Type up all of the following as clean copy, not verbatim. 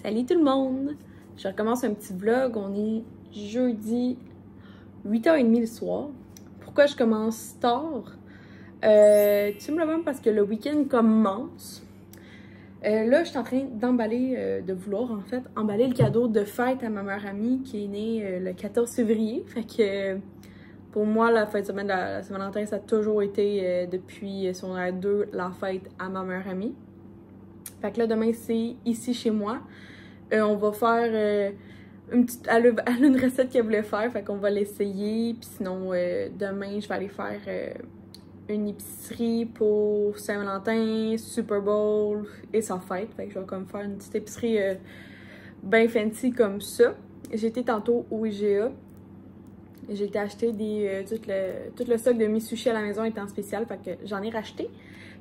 Salut tout le monde! Je recommence un petit vlog. On est jeudi 8h30 le soir. Pourquoi je commence tard? Tout simplement parce que le week-end commence. Là, je suis en train d'emballer, de vouloir en fait emballer le cadeau de fête à ma meilleure amie qui est née le 14 février. Fait que pour moi, la fête de semaine de la Saint-Valentin, ça a toujours été depuis son âge 2 la fête à ma meilleure amie. Fait que là, demain, c'est ici chez moi. On va faire une petite... Elle a une recette qu'elle voulait faire, fait qu'on va l'essayer. Puis sinon, demain, je vais aller faire une épicerie pour Saint-Valentin, Super Bowl et sa fête. Fait que je vais comme faire une petite épicerie bien fancy comme ça. J'ai été tantôt au IGA. J'ai été acheter tout le stock de mes sushis à la maison est en spécial, fait que j'en ai racheté.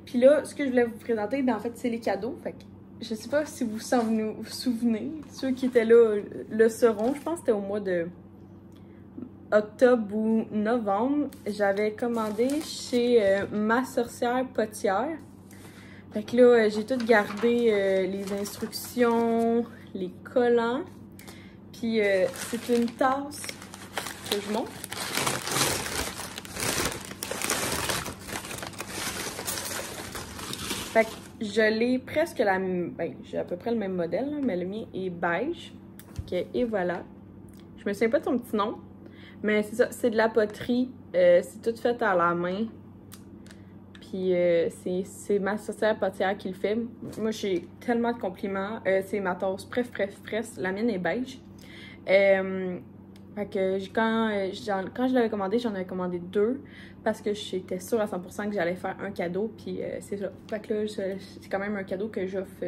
Puis là, ce que je voulais vous présenter, ben en fait, c'est les cadeaux. Fait que je sais pas si vous vous souvenez, ceux qui étaient là le sauront. Je pense que c'était au mois de octobre ou novembre. J'avais commandé chez Ma Sorcière Potière. Fait que là, j'ai tout gardé les instructions, les collants. Puis c'est une tasse que je montre. Fait que je l'ai presque la même... Ben, j'ai à peu près le même modèle, là, mais le mien est beige. Okay, et voilà. Je me souviens pas de son petit nom, mais c'est ça, c'est de la poterie. C'est tout fait à la main. Puis c'est ma sorcière potière qui le fait. Moi, j'ai tellement de compliments. C'est ma tasse presse. La mienne est beige. Fait que quand je l'avais commandé, j'en avais commandé 2 parce que j'étais sûre à 100% que j'allais faire un cadeau, puis c'est ça. Fait que là, c'est quand même un cadeau que j'offre.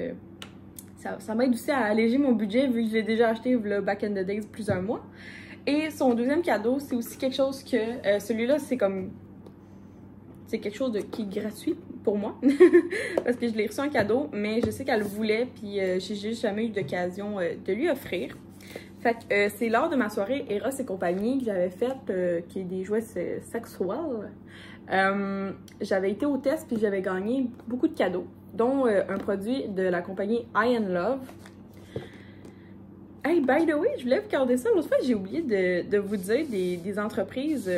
Ça m'aide aussi à alléger mon budget vu que je l'ai déjà acheté le back in the days plusieurs mois. Et son deuxième cadeau, c'est aussi quelque chose que... celui-là, c'est comme... C'est quelque chose qui est gratuit pour moi parce que je l'ai reçu en cadeau, mais je sais qu'elle le voulait, puis j'ai juste jamais eu d'occasion de lui offrir. Fait que c'est lors de ma soirée Eros et compagnie que j'avais faite, qui est des jouets sexuels. J'avais été au test puis j'avais gagné beaucoup de cadeaux, dont un produit de la compagnie I Am Love. Hey, by the way, je voulais vous garder ça. L'autre fois, j'ai oublié de vous dire des entreprises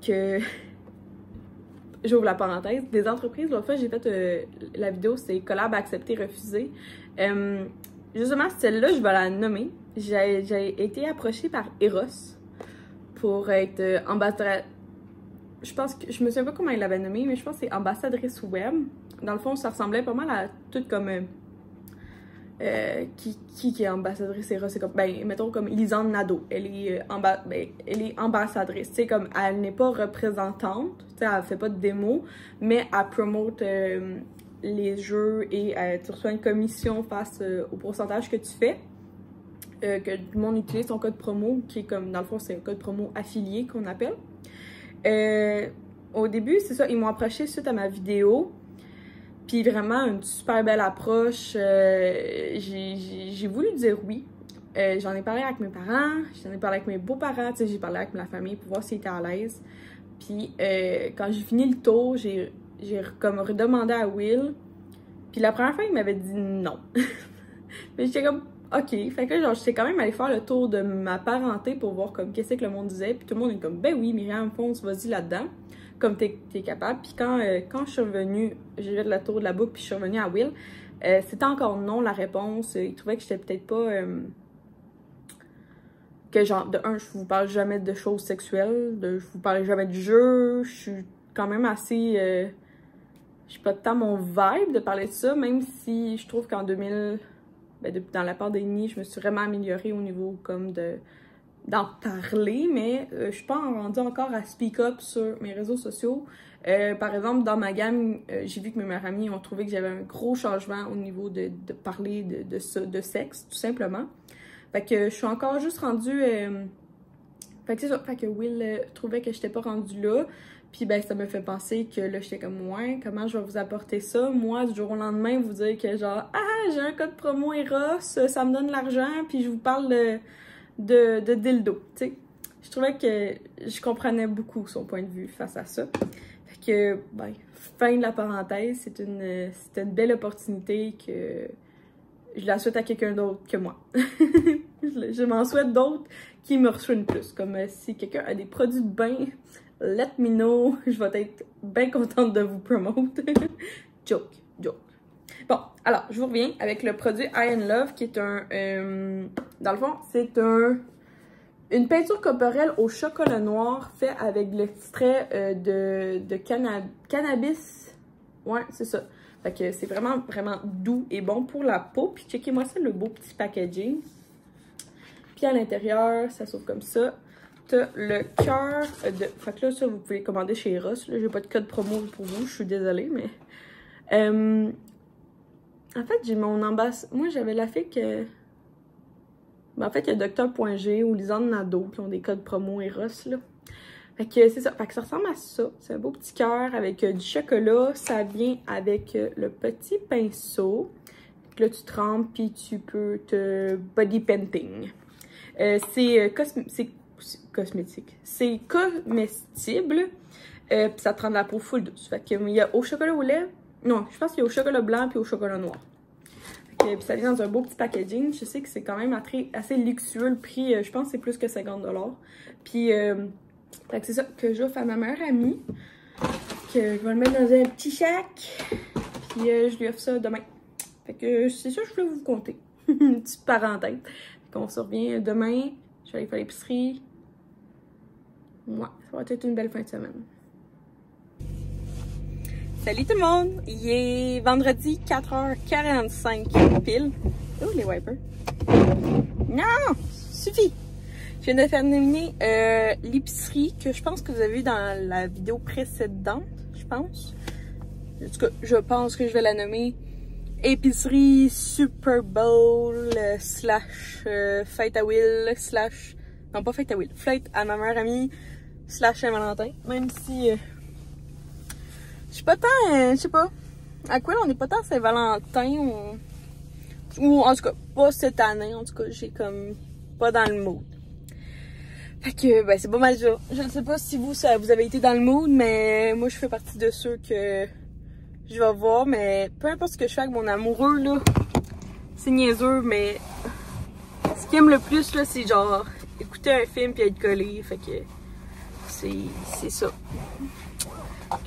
que... J'ouvre la parenthèse. Des entreprises, l'autre fois, j'ai fait la vidéo, c'est collab accepté, refusé. Justement, celle-là, je vais la nommer. J'ai été approchée par Eros pour être ambassadrice. Je me souviens pas comment elle l'avait nommée, mais je pense que c'est ambassadrice web. Dans le fond, ça ressemblait pas mal à tout comme... qui est ambassadrice Eros? C'est comme, ben, mettons comme Lisande Nadeau. Elle est ambassadrice. Tu sais, comme, elle n'est pas représentante. Tu sais, elle fait pas de démo, mais elle promote les jeux et tu reçois une commission face au pourcentage que tu fais. Que tout le monde utilise son code promo, qui est comme, dans le fond, c'est un code promo affilié qu'on appelle. Au début, c'est ça, ils m'ont approché suite à ma vidéo. Puis vraiment, une super belle approche. J'ai voulu dire oui. J'en ai parlé avec mes parents, j'en ai parlé avec mes beaux-parents, tu sais, j'ai parlé avec ma famille pour voir s'ils étaient à l'aise. Puis quand j'ai fini le tour, j'ai comme redemandé à Will. Puis la première fois, il m'avait dit non. Mais j'étais comme, ok. Fait que genre, j'étais quand même allée faire le tour de ma parenté pour voir comme qu'est-ce que le monde disait. Puis tout le monde est comme, ben oui, Myriam, fonce, vas-y là-dedans. Comme t'es capable. Puis quand je suis revenue, j'ai fait le tour de la boucle, puis je suis revenue à Will, c'était encore non la réponse. Il trouvait que j'étais peut-être pas... que genre, de un, je vous parle jamais de choses sexuelles, je vous parle jamais du jeu, je suis quand même assez... j'ai pas tant mon vibe de parler de ça, même si je trouve qu'en 2000... Ben, dans la pandémie, je me suis vraiment améliorée au niveau comme d'en parler, mais je suis pas rendue encore à speak up sur mes réseaux sociaux. Par exemple, dans ma gamme, j'ai vu que mes meilleures amies ont trouvé que j'avais un gros changement au niveau de parler de sexe, tout simplement. Fait que je suis encore juste rendue... Fait que c'est ça, fait que Will trouvait que j'étais pas rendue là. Puis ben ça me fait penser que là j'étais comme ouais, comment je vais vous apporter ça? Moi, du jour au lendemain, vous dire que genre ah j'ai un code promo Eros, ça me donne de l'argent, puis je vous parle de dildo, tu sais. Je trouvais que je comprenais beaucoup son point de vue face à ça. Fait que ben, fin de la parenthèse, c'était une belle opportunité que je la souhaite à quelqu'un d'autre que moi. Je m'en souhaite d'autres qui me reçoivent plus. Comme si quelqu'un a des produits de bain, let me know. Je vais être bien contente de vous promote. Joke, joke. Bon, alors, je vous reviens avec le produit I and Love qui est un... dans le fond, c'est une peinture corporelle au chocolat noir fait avec l'extrait de cannabis. Ouais, c'est ça. Fait que c'est vraiment, vraiment doux et bon pour la peau. Puis checkez-moi ça, le beau petit packaging. Puis à l'intérieur, ça s'ouvre comme ça. T'as le cœur de... Fait que là, ça, vous pouvez commander chez Ross. Là, j'ai pas de code promo pour vous, je suis désolée, mais... En fait, j'ai mon ambassade... Moi, j'avais la fille que... Ben, en fait, il y a Dr.G ou Lisanne Nadeau qui ont des codes promo Eros, là. Fait que c'est ça. Fait que ça ressemble à ça. C'est un beau petit cœur avec du chocolat. Ça vient avec le petit pinceau. Puis là, tu trempes, puis tu peux te body painting. C'est cosmétique. C'est comestible. Puis ça te rend la peau full douce. Fait que il y a au chocolat au lait. Non, je pense qu'il y a au chocolat blanc puis au chocolat noir. Puis ça vient dans un beau petit packaging. Je sais que c'est quand même assez luxueux. Le prix, je pense que c'est plus que 50 $. Puis, c'est ça que j'offre à ma meilleure amie. Que je vais le mettre dans un petit sac. Puis, je lui offre ça demain. Fait que c'est ça que je voulais vous conter. Une petite parenthèse. Fait qu'on se revient demain. Je vais aller faire l'épicerie. Ouais, ça va être une belle fin de semaine. Salut tout le monde! Il est vendredi 4h45 pile. Oh, les wipers! Non! Suffit! Je viens de terminer l'épicerie que je pense que vous avez vu dans la vidéo précédente, je pense. En tout cas, je pense que je vais la nommer épicerie Super Bowl slash fête à Will slash... Non, pas fête à Will. Fête à ma meilleure amie slash Saint-Valentin. Même si... je suis pas tant, je sais pas, à quoi on est pas tant Saint-Valentin ou en tout cas, pas cette année, en tout cas, j'ai comme pas dans le mood. Fait que, ben, c'est pas mal ça. Je ne sais pas si vous avez été dans le mood, mais moi, je fais partie de ceux que je vais voir, mais peu importe ce que je fais avec mon amoureux, là, c'est niaiseux, mais ce qu'il aime le plus, là, c'est genre écouter un film puis être collé, fait que c'est ça.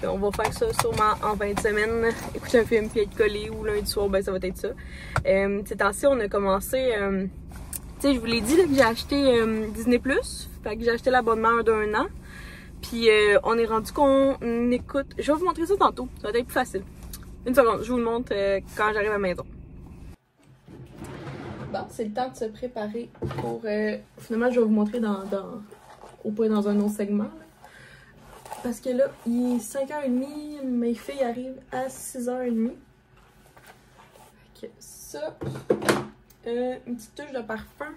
On va faire ça sûrement en fin de semaine, écouter un film puis être collé, ou lundi soir, ben ça va être ça. Ces temps-ci, on a commencé, tu sais, je vous l'ai dit là, que j'ai acheté Disney+, fait que j'ai acheté l'abonnement d'1 an, puis on est rendu qu'on écoute, je vais vous montrer ça tantôt, ça va être plus facile. Une seconde, je vous le montre quand j'arrive à la maison. Bon, c'est le temps de se préparer pour, finalement je vais vous montrer au point dans un autre segment. Là. Parce que là, il est 5h30, mes filles arrivent à 6h30. Fait que ça, une petite touche de parfum.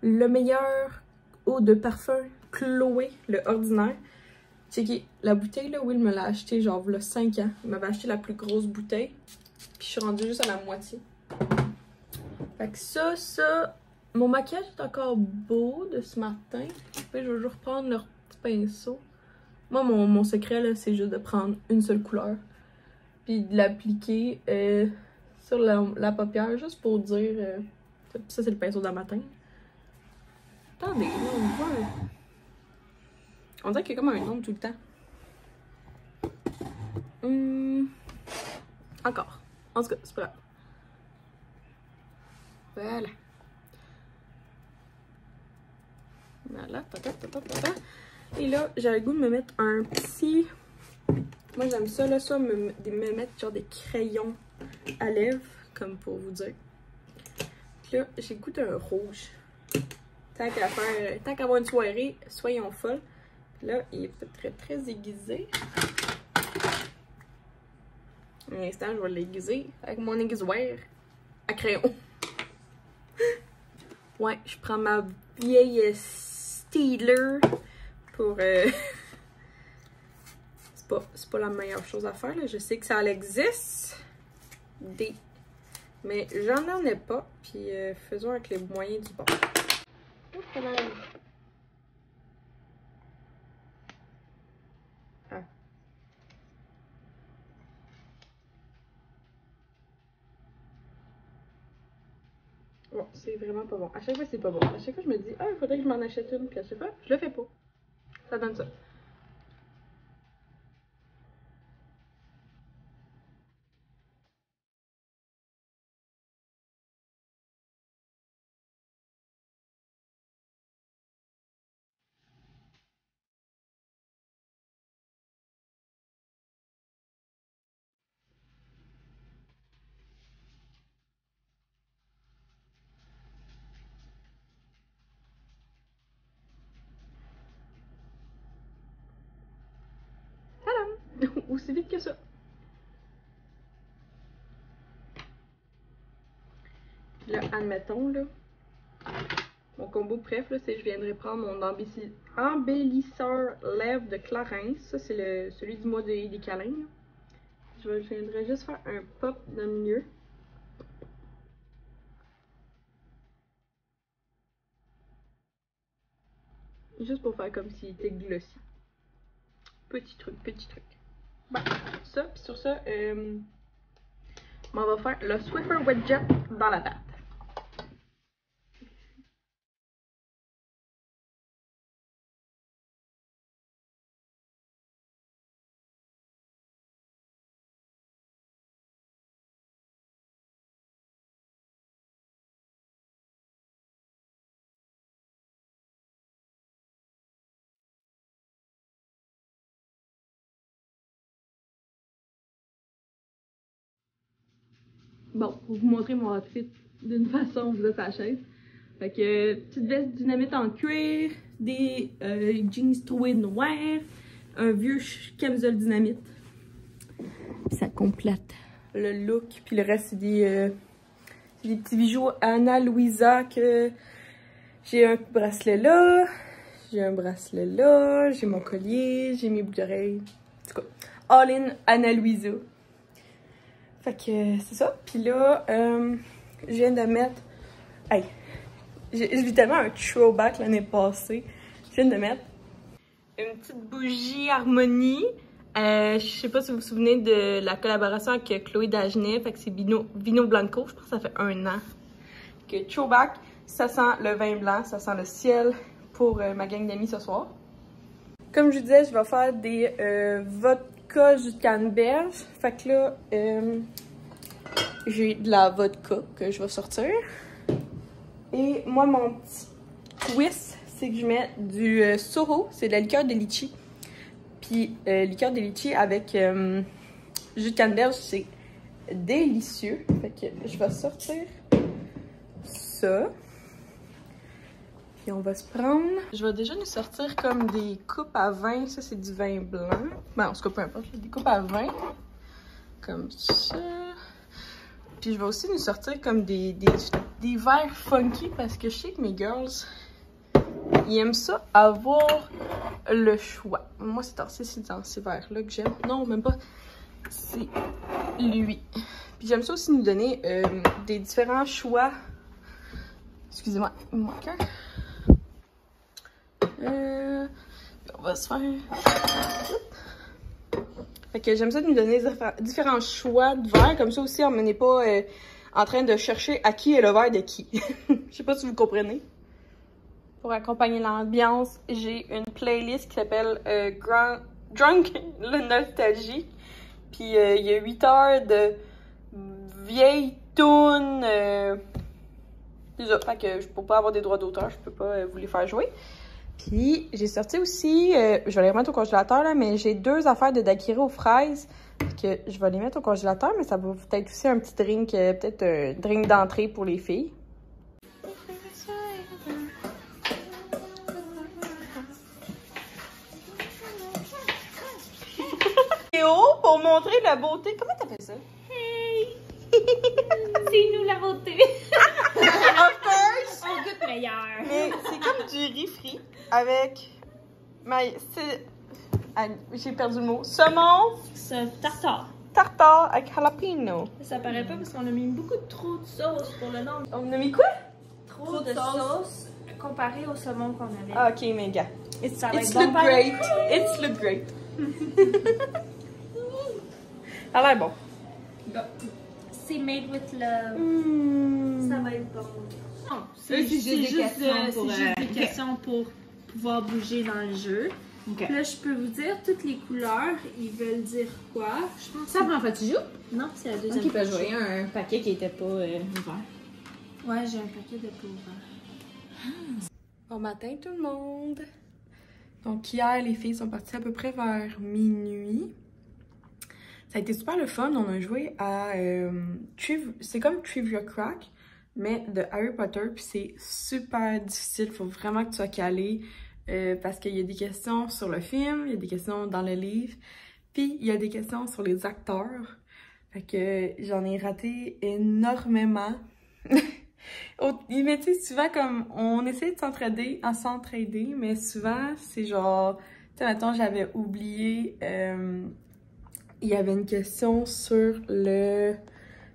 Le meilleur eau de parfum Chloé, le ordinaire. Checkez, la bouteille, là, Will me l'a acheté genre il y a 5 ans. Il m'avait acheté la plus grosse bouteille. Puis je suis rendue juste à la moitié. Fait que ça, mon maquillage est encore beau de ce matin. Puis je vais juste reprendre leur petit pinceau. Moi, mon secret, là, c'est juste de prendre une seule couleur. Puis de l'appliquer sur la paupière, juste pour dire... ça, c'est le pinceau d'un matin. Attendez, là, on voit... On dirait qu'il y a comme un ombre tout le temps. Encore. En tout cas, c'est pas grave. Voilà. Voilà, tata. Et là, j'avais le goût de me mettre un petit... Moi, j'aime ça, là, me mettre genre des crayons à lèvres, comme pour vous dire. Puis là, j'ai le goût d'un rouge. Tant qu'à avoir une soirée, soyons folles. Puis là, il est peut-être très aiguisé. Un instant, je vais l'aiguiser avec mon aiguisoir à crayon. Ouais, je prends ma vieille Steedler pour... c'est pas la meilleure chose à faire, là. Je sais que ça existe. Mais j'en ai pas. Puis faisons avec les moyens du bord. Ah. Bon, c'est vraiment pas bon. À chaque fois, c'est pas bon. À chaque fois, je me dis, ah, il faudrait que je m'en achète une. Puis à chaque fois, je le fais pas. Ça donne ça. Tadam! Aussi vite que ça. Là, admettons, là, mon combo préf, là, c'est je viendrai prendre mon embellisseur lèvres de Clarins. Ça, c'est celui du mois des câlins. Là. Je viendrai juste faire un pop dans le milieu. Juste pour faire comme s'il était glossy. Petit truc, petit truc. Bon, ça, puis sur ça, on va faire le Swiffer Wet Jet dans la pâte. Bon, pour vous montrer mon outfit d'une façon, vous êtes à la chaise. Fait que, petite veste dynamite en cuir, des jeans troués noirs, un vieux camisole dynamite. Ça complète le look. Puis le reste, c'est des petits bijoux Anna Luisa que j'ai un bracelet là, j'ai un bracelet là, j'ai mon collier, j'ai mes boucles d'oreilles. En tout cas, all in Anna Luisa. Fait que c'est ça. Puis là, je viens de mettre... Hey! J'ai vu tellement un throwback l'année passée. Je viens de mettre une petite bougie Harmonie. Je sais pas si vous vous souvenez de la collaboration avec Chloé Dagenet. Fait que c'est Vino Blanco. Je pense que ça fait 1 an. Que throwback, ça sent le vin blanc, ça sent le ciel pour ma gang d'amis ce soir. Comme je vous disais, je vais faire des vodka jus de canneberge. Fait que là, j'ai de la vodka que je vais sortir. Et moi, mon petit twist, c'est que je mets du Soho, c'est de la liqueur de litchi. Puis, liqueur de litchi avec jus de canneberge, c'est délicieux. Fait que je vais sortir ça. Puis on va se prendre... Je vais déjà nous sortir comme des coupes à vin. Ça, c'est du vin blanc. Ben, en tout cas, peu importe. Des coupes à vin. Comme ça. Puis je vais aussi nous sortir comme des verres funky parce que je sais que mes girls, ils aiment ça, avoir le choix. Moi, c'est dans ces verres-là que j'aime. Non, même pas. C'est lui. Puis j'aime ça aussi nous donner des différents choix. Excusez-moi, il me manque un. On va se faire... Fait que j'aime ça nous donner différents choix de verres. Comme ça aussi, on n'est pas en train de chercher à qui est le verre de qui. Je sais pas si vous comprenez. Pour accompagner l'ambiance, j'ai une playlist qui s'appelle Drunk le Nostalgie. Puis il y a 8 heures de vieilles tunes. Déjà, fait que je peux pas avoir des droits d'auteur, je peux pas vous les faire jouer. Puis j'ai sorti aussi, je vais les remettre au congélateur là, mais j'ai 2 affaires de daiquiri aux fraises. Que je vais les mettre au congélateur, mais ça va peut-être aussi un petit drink, peut-être un drink d'entrée pour les filles. Pour montrer la beauté. Comment t'appelles ça? Hey! C'est nous la beauté! Of course! On goûte meilleur! Mais c'est comme du riz frit avec... J'ai perdu le mot. Saumon! Ce tartare. Tartare avec jalapeno. Ça paraît pas parce qu'on a mis beaucoup trop de sauce pour le nom. On a mis quoi? Trop de sauce comparé au saumon qu'on avait. Ah, ok, mais gars. Ça va It's être bon look great. It's look great. Ça a l'air bon. c'est made with love. Ça va être bon. Non, c'est juste des questions pour pouvoir bouger dans le jeu. Okay. Là, je peux vous dire toutes les couleurs, ils veulent dire quoi. Je pense ça prend pas, tu joues? Non, c'est la deuxième fois. Ok, je voyais un paquet qui était pas ouvert. Ouais, j'ai un paquet de pas ouvert. Bon matin tout le monde! Donc hier, les filles sont parties à peu près vers minuit. Ça a été super le fun, on a joué à... c'est comme Trivia Crack, mais de Harry Potter, puis c'est super difficile, faut vraiment que tu sois calé, parce qu'il y a des questions sur le film, il y a des questions dans le livre, puis il y a des questions sur les acteurs. Fait que j'en ai raté énormément. Mais tu sais, souvent comme on essaie de s'entraider, mais souvent c'est genre, tu sais, mettons j'avais oublié, il y avait une question sur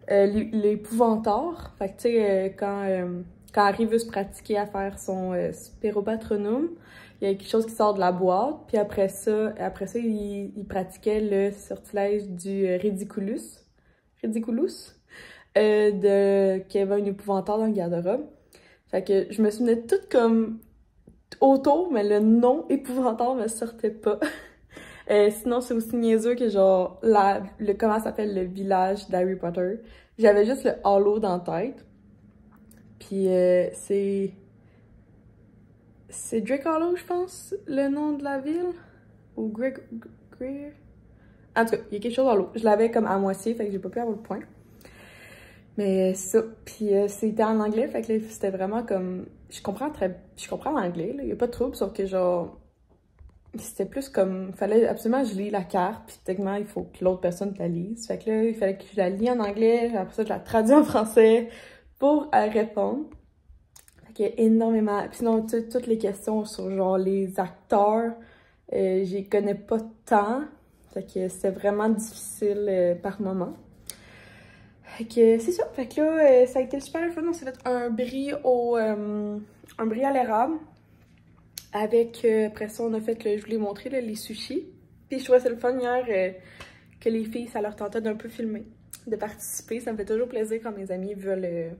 l'épouvantaire. Fait que tu sais, quand Harry veut se pratiquer à faire son Spéropatronum, il y a quelque chose qui sort de la boîte, puis après ça il pratiquait le sortilège du Ridiculus. Qu'il y avait un épouvantaire dans le garde-robe. Fait que je me souvenais toute comme autour, mais le nom épouvantaire me sortait pas. Sinon, c'est aussi niaiseux que genre, comment ça s'appelle le village d'Harry Potter. J'avais juste le Hollow dans la tête. Puis c'est Drake Hollow, je pense, le nom de la ville. Ou Greg... En tout cas, il y a quelque chose Hollow. Je l'avais comme à moitié, fait que j'ai pas pu avoir le point. Mais c'est ça. Puis c'était en anglais, fait que c'était vraiment comme... Je comprends l'anglais, là. Il y a pas de trouble, sauf que genre... C'était plus comme... Fallait absolument que je lis la carte, puis techniquement, il faut que l'autre personne la lise. Fait que là, il fallait que je la lis en anglais, après ça, je la traduis en français pour répondre. Fait qu'il y a énormément... Puis sinon, toutes les questions sur genre les acteurs, j'y connais pas tant. Fait que c'était vraiment difficile par moment. Fait que c'est ça. Fait que là, ça a été super fun. On s'est fait un brie à l'érable. Avec, après ça, on a fait, je vous l'ai montré, là, les sushis. Puis je trouvais ça le fun hier que les filles, ça leur tentait d'un peu filmer, de participer. Ça me fait toujours plaisir quand mes amis veulent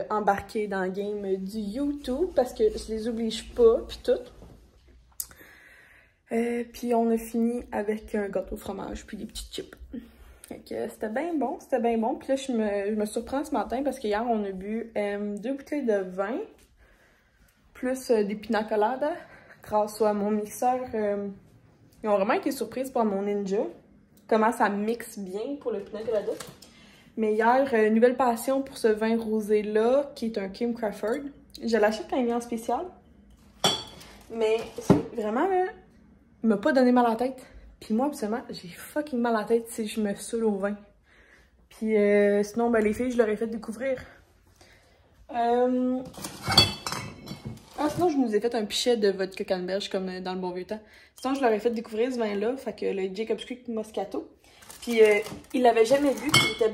embarquer dans le game du YouTube parce que je les oblige pas, puis tout. Puis on a fini avec un gâteau au fromage, puis des petits chips. C'était bien bon, Puis là, je me surprends ce matin parce qu'hier, on a bu 2 bouteilles de vin, plus des pina coladas, grâce à mon mixeur. Ils ont vraiment été surprises par mon Ninja, comment ça mixe bien pour le pina colada. Mais hier, nouvelle passion pour ce vin rosé-là, qui est un Kim Crawford. Je l'achète quand il est en spécial. Mais vraiment, là, il m'a pas donné mal à la tête. Puis moi, absolument, j'ai fucking mal à la tête si je me saoule au vin. Puis sinon, ben, les filles, je leur ai fait découvrir. Sinon, je nous ai fait un pichet de vodka canneberge, comme dans le bon vieux temps. Sinon, je leur ai fait découvrir ce vin-là, fait que le Jacob Creek Moscato. Puis il l'avait jamais vu, puis il était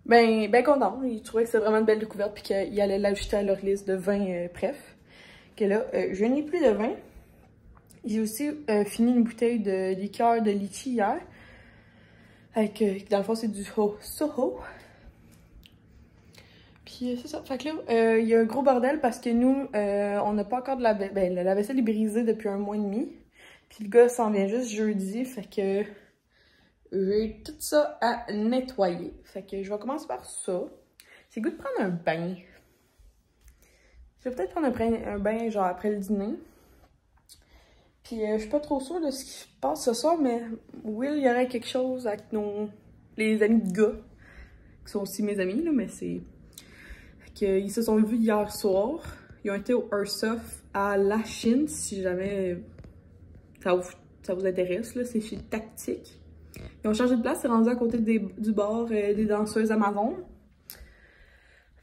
ben content. Il trouvait que c'était vraiment une belle découverte, puis qu'il allait l'ajouter à leur liste de vins bref. Que là, je n'ai plus de vin. J'ai aussi fini une bouteille de liqueur de litchi hier. Avec, dans le fond, c'est du Soho. Puis c'est ça. Fait que là, il y a un gros bordel parce que nous, on n'a pas encore de la vaisselle. Ben, la vaisselle est brisée depuis 1 mois et demi. Puis le gars s'en vient juste jeudi. Fait que j'ai tout ça à nettoyer. Fait que je vais commencer par ça. C'est le goût de prendre un bain. Je vais peut-être prendre un bain genre après le dîner. Puis je suis pas trop sûre de ce qui se passe ce soir, mais Will, il y aurait quelque chose avec les amis de gars, qui sont aussi mes amis, là, mais c'est... Ils se sont vus hier soir. Ils ont été au Airsoft à La Chine, si jamais ça vous intéresse, là, c'est chez Tactique. Ils ont changé de place, c'est rendu à côté du bar des danseuses Amazon.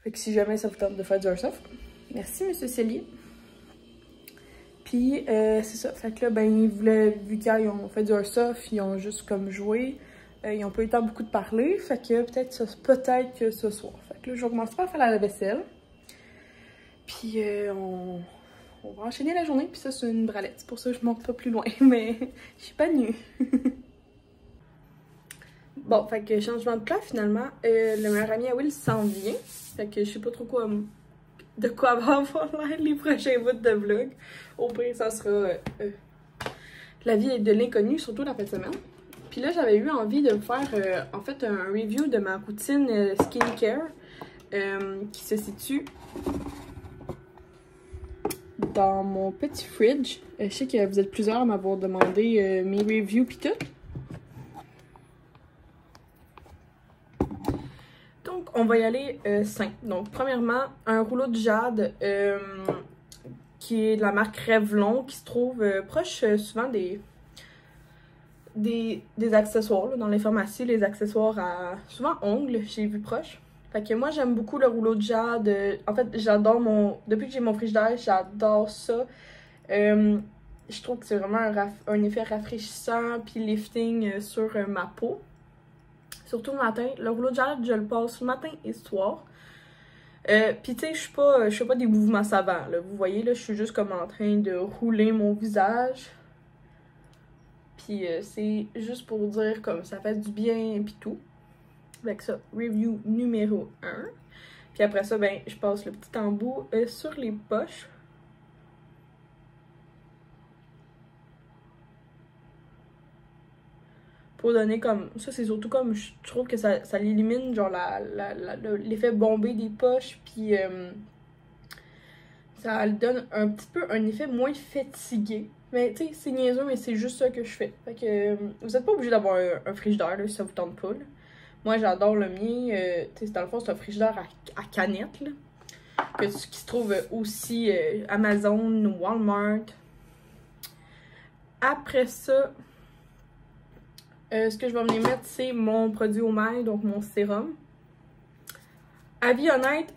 Fait que si jamais ça vous tente de faire du Airsoft, merci Monsieur Cellier. Puis, c'est ça. Fait que là, ben, ils voulaient, vu qu'ils ont fait du Airsoft, ils ont juste comme joué. Ils n'ont pas eu le temps beaucoup de parler. Fait que peut-être que ce soir. Fait que là, je vais commencer par faire la vaisselle. Puis, on va enchaîner la journée. Puis ça, c'est une bralette. C'est pour ça que je monte pas plus loin. Mais, je suis pas nue. Bon, fait que changement de plat finalement. Le meilleur ami à Will s'en vient. Fait que je sais pas trop quoi de quoi va avoir l'air les prochains bouts de vlog. Au pire, ça sera la vie de l'inconnu, surtout la fin de semaine. Puis là, j'avais eu envie de faire en fait un review de ma routine skincare qui se situe dans mon petit fridge. Je sais que vous êtes plusieurs à m'avoir demandé mes reviews pis tout. Donc, on va y aller simple. Donc, premièrement, un rouleau de jade qui est de la marque Revlon, qui se trouve proche souvent des accessoires là, dans les pharmacies, les accessoires à souvent ongles, j'ai vu proche. Fait que moi j'aime beaucoup le rouleau de jade. En fait, j'adore depuis que j'ai mon frigidaire, j'adore ça. Je trouve que c'est vraiment un effet rafraîchissant puis lifting sur ma peau. Surtout le matin. Le rouleau de jade, je le passe matin et soir. Puis tu sais, je fais pas des mouvements savants, là. Vous voyez, là, je suis juste comme en train de rouler mon visage. Puis c'est juste pour dire comme ça fait du bien puis tout. Avec ça, review numéro 1. Puis après ça, ben, je passe le petit embout sur les poches. Pour donner comme... Ça, c'est surtout comme... Je trouve que ça l'élimine, genre, l'effet bombé des poches. Puis ça donne un petit peu un effet moins fatigué. Mais tu sais, c'est niaiseux, mais c'est juste ça que je fais. Fait que vous êtes pas obligé d'avoir un frigidaire, là, si ça vous tente pas, là. Moi, j'adore le mien. Tu sais, dans le fond, c'est un frigidaire à canettes, là. Qui se trouve aussi Amazon, Walmart. Après ça, ce que je vais venir mettre, c'est mon produit au mail, donc mon sérum. Avis honnête,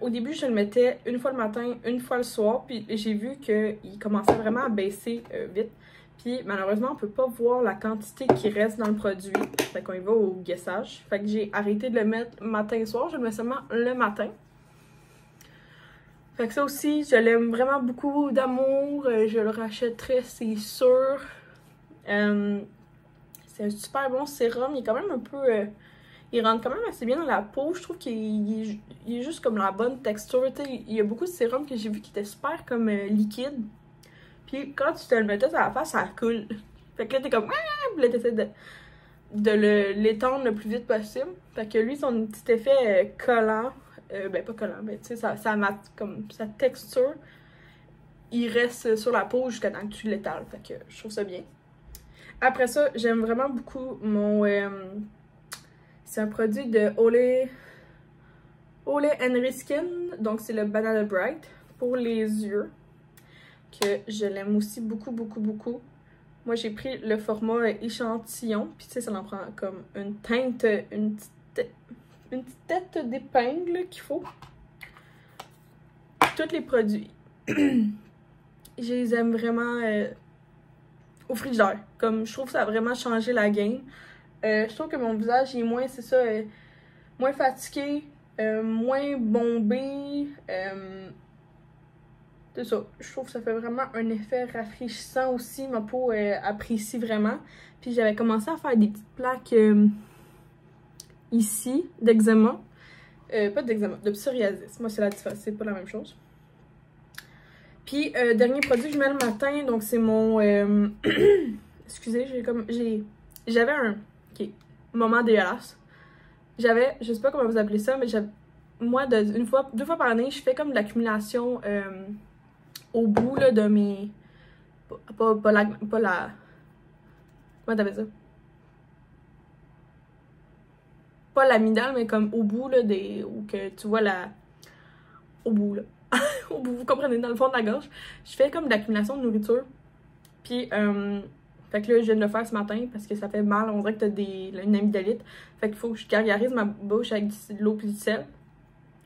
au début, je le mettais une fois le matin, une fois le soir, puis j'ai vu qu'il commençait vraiment à baisser vite. Puis malheureusement, on peut pas voir la quantité qui reste dans le produit. Fait qu'on y va au guessage. Fait que j'ai arrêté de le mettre matin et soir, je le mets seulement le matin. Fait que ça aussi, je l'aime vraiment beaucoup d'amour. Je le rachèterai, c'est sûr. C'est un super bon sérum. Il est quand même un peu... il rentre quand même assez bien dans la peau. Je trouve qu'il est juste comme la bonne texture. T'sais, il y a beaucoup de sérums que j'ai vu qui étaient super comme liquides. Puis quand tu te le mettais à la face, ça coule. Fait que là, t'es comme... Puis là, t'essaies de l'étendre le plus vite possible. Fait que lui, son petit effet collant... ben, pas collant, mais tu sais, ça mate comme sa texture. Il reste sur la peau jusqu'à temps que tu l'étales. Fait que je trouve ça bien. Après ça, j'aime vraiment beaucoup mon... c'est un produit de Ole Henry Skin. Donc, c'est le Banana Bright pour les yeux. Que je l'aime aussi beaucoup, beaucoup, beaucoup. Moi, j'ai pris le format échantillon. Puis, tu sais, ça en prend comme une teinte, une petite tête d'épingle qu'il faut. Tous les produits. Je les aime vraiment au frigidaire. Comme, je trouve que ça a vraiment changé la game. Je trouve que mon visage est moins, c'est ça, moins fatigué, moins bombé. C'est ça. Je trouve que ça fait vraiment un effet rafraîchissant aussi. Ma peau apprécie vraiment. Puis j'avais commencé à faire des petites plaques ici d'eczéma. Pas d'eczéma, de psoriasis. Moi, c'est la différence. C'est pas la même chose. Puis, dernier produit que je mets le matin, donc c'est mon... excusez, j'avais un... Ok, moment dégueulasse. J'avais, je sais pas comment vous appelez ça, mais moi, deux fois par année, je fais comme de l'accumulation au bout là, de mes... Pas la... Comment t'appelles ça? Pas l'amygdale, mais comme au bout, là, où que tu vois la... Au bout, là. Au bout, vous comprenez, dans le fond de la gorge. Je fais comme de l'accumulation de nourriture. Puis, fait que là, je viens de le faire ce matin parce que ça fait mal. On dirait que t'as une amygdalite. Fait qu'il faut que je gargarise ma bouche avec de l'eau et du sel.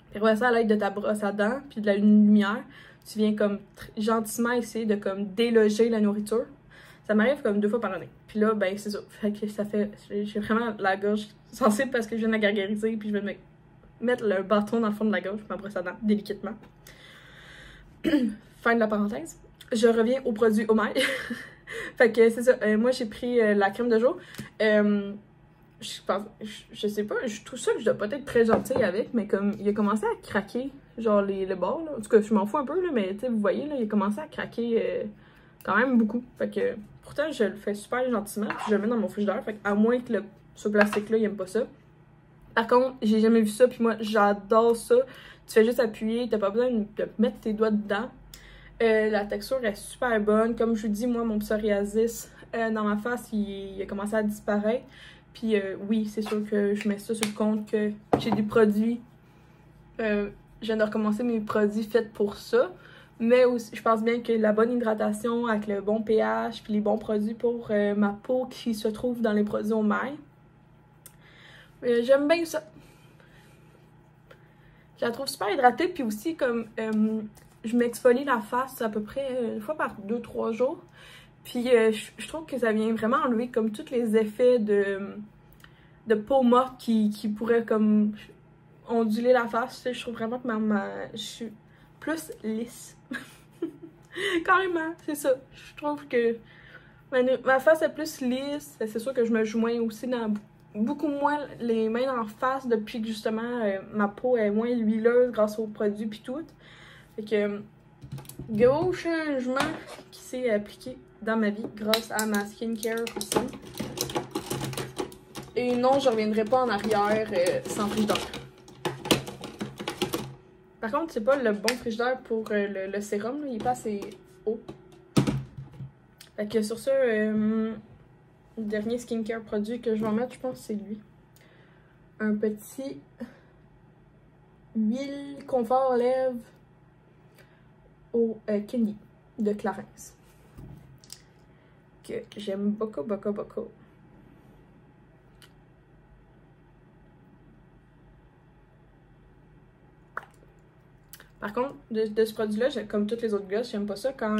Puis après ça, à l'aide de ta brosse à dents puis de la lumière, tu viens comme gentiment essayer de comme déloger la nourriture. Ça m'arrive comme 2 fois par année. Puis là, ben c'est ça. Fait que ça fait... J'ai vraiment la gorge sensible parce que je viens de la gargariser puis je vais mettre le bâton dans le fond de la gorge puis ma brosse à dents délicatement. Fin de la parenthèse. Je reviens au produit au mail. Fait que c'est ça. Moi, j'ai pris la crème de jour. Je je sais pas, je trouve ça que je dois pas être très gentille avec, mais comme il a commencé à craquer, genre le bord, là. En tout cas, je m'en fous un peu, là, mais tu sais, vous voyez, là, il a commencé à craquer quand même beaucoup. Fait que pourtant, je le fais super gentiment, puis je le mets dans mon frigidaire, fait à moins que ce plastique-là, il aime pas ça. Par contre, j'ai jamais vu ça, puis moi, j'adore ça. Tu fais juste appuyer, t'as pas besoin de mettre tes doigts dedans. La texture est super bonne. Comme je vous dis, moi, mon psoriasis dans ma face, il a commencé à disparaître. Puis oui, c'est sûr que je mets ça sur le compte que j'ai des produits. Je viens de recommencer mes produits faits pour ça. Mais aussi, je pense bien que la bonne hydratation avec le bon pH, puis les bons produits pour ma peau qui se trouvent dans les produits au mail. J'aime bien ça. Je la trouve super hydratée, puis aussi comme je m'exfolie la face à peu près une fois par 2-3 jours. Puis je trouve que ça vient vraiment enlever comme tous les effets de peau morte qui pourraient comme onduler la face. Tu sais, je trouve vraiment que je suis plus lisse. Carrément, c'est ça. Je trouve que ma face est plus lisse. C'est sûr que je me joins aussi dans beaucoup moins les mains en face depuis que justement ma peau est moins huileuse grâce aux produits pis tout. Fait que gros changement qui s'est appliqué dans ma vie grâce à ma skincare aussi. Et non, je reviendrai pas en arrière sans frigidaire. Par contre, c'est pas le bon frigidaire pour le sérum, là, il est pas assez haut. Fait que sur ça, le dernier skincare produit que je vais en mettre, je pense que c'est lui. Un petit huile confort lèvres au Kenny de Clarins. Que j'aime beaucoup, beaucoup, beaucoup. Par contre, de ce produit-là, comme tous les autres gosses, j'aime pas ça quand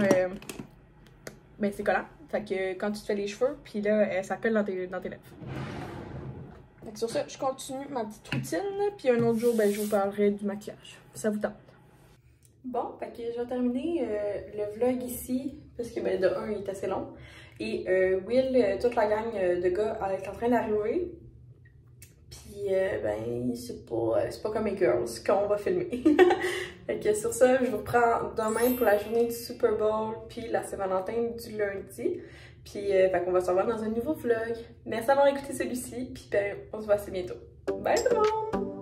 ben, c'est collant. Fait que quand tu te fais les cheveux, puis là, ça colle dans tes lèvres. Fait que sur ça, je continue ma petite routine, puis un autre jour, ben, je vous parlerai du maquillage. Ça vous tente. Bon, fait que je vais terminer le vlog ici, parce que ben, de un, il est assez long. Et Will, toute la gang de gars est en train d'arriver. Puis ben, c'est pas comme les girls qu'on va filmer. Fait que sur ça, je vous reprends demain pour la journée du Super Bowl, puis la Saint-Valentin du lundi. Puis fait qu'on va se revoir dans un nouveau vlog. Merci d'avoir écouté celui-ci, puis ben, on se voit assez bientôt. Bye tout le monde!